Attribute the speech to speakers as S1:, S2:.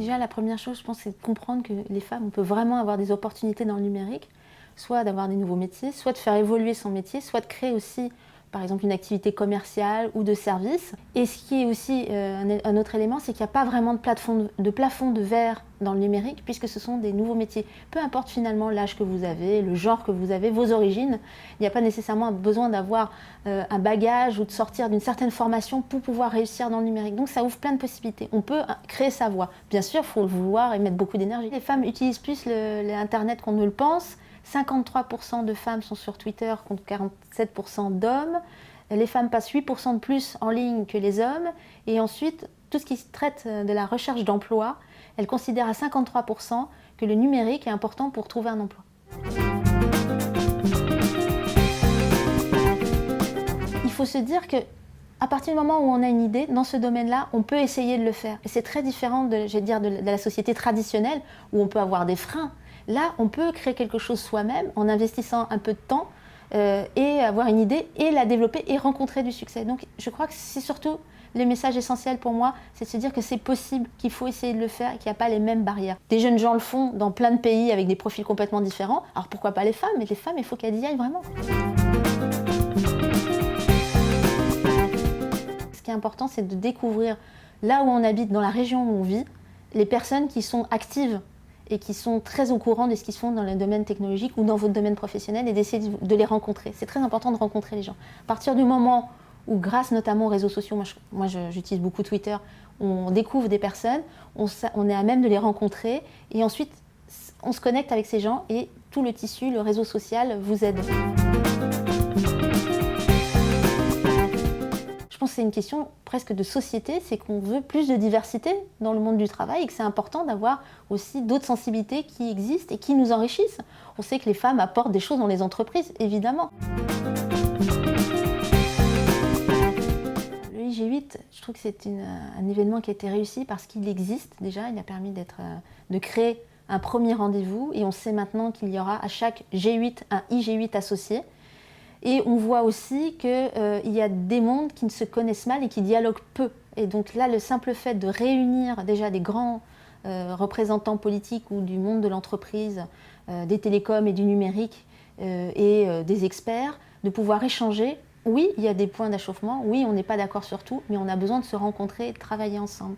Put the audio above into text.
S1: Déjà, la première chose, je pense, c'est de comprendre que les femmes, on peut vraiment avoir des opportunités dans le numérique, soit d'avoir des nouveaux métiers, soit de faire évoluer son métier, soit de créer aussi, par exemple, une activité commerciale ou de service. Et ce qui est aussi un autre élément, c'est qu'il n'y a pas vraiment de plafond de verre dans le numérique, puisque ce sont des nouveaux métiers. Peu importe finalement l'âge que vous avez, le genre que vous avez, vos origines, il n'y a pas nécessairement besoin d'avoir un bagage ou de sortir d'une certaine formation pour pouvoir réussir dans le numérique. Donc ça ouvre plein de possibilités. On peut créer sa voie. Bien sûr, il faut le vouloir et mettre beaucoup d'énergie. Les femmes utilisent plus l'Internet qu'on ne le pense. 53% de femmes sont sur Twitter contre 47% d'hommes. Les femmes passent 8% de plus en ligne que les hommes. Et ensuite, tout ce qui traite de la recherche d'emploi, elles considèrent à 53% que le numérique est important pour trouver un emploi. Il faut se dire qu'à partir du moment où on a une idée, dans ce domaine-là, on peut essayer de le faire. Et c'est très différent de la société traditionnelle où on peut avoir des freins. Là, on peut créer quelque chose soi-même en investissant un peu de temps et avoir une idée et la développer et rencontrer du succès. Donc je crois que c'est surtout le message essentiel pour moi, c'est de se dire que c'est possible, qu'il faut essayer de le faire et qu'il n'y a pas les mêmes barrières. Des jeunes gens le font dans plein de pays avec des profils complètement différents. Alors pourquoi pas les femmes? Mais les femmes, il faut qu'elles y aillent vraiment. Ce qui est important, c'est de découvrir là où on habite, dans la région où on vit, les personnes qui sont actives et qui sont très au courant de ce qui se fait dans le domaine technologique ou dans votre domaine professionnel et d'essayer de les rencontrer. C'est très important de rencontrer les gens. À partir du moment où, grâce notamment aux réseaux sociaux, moi j'utilise beaucoup Twitter, on découvre des personnes, on est à même de les rencontrer et ensuite on se connecte avec ces gens et tout le tissu, le réseau social vous aide. Je pense que c'est une question presque de société, c'est qu'on veut plus de diversité dans le monde du travail et que c'est important d'avoir aussi d'autres sensibilités qui existent et qui nous enrichissent. On sait que les femmes apportent des choses dans les entreprises, évidemment. Le IG8, je trouve que c'est un événement qui a été réussi parce qu'il existe déjà, il a permis de créer un premier rendez-vous et on sait maintenant qu'il y aura à chaque G8 un IG8 associé. Et on voit aussi qu'il y a des mondes qui ne se connaissent mal et qui dialoguent peu. Et donc là, le simple fait de réunir déjà des grands représentants politiques ou du monde de l'entreprise, des télécoms et du numérique et des experts, de pouvoir échanger. Oui, il y a des points d'achoppement, oui, on n'est pas d'accord sur tout, mais on a besoin de se rencontrer et de travailler ensemble.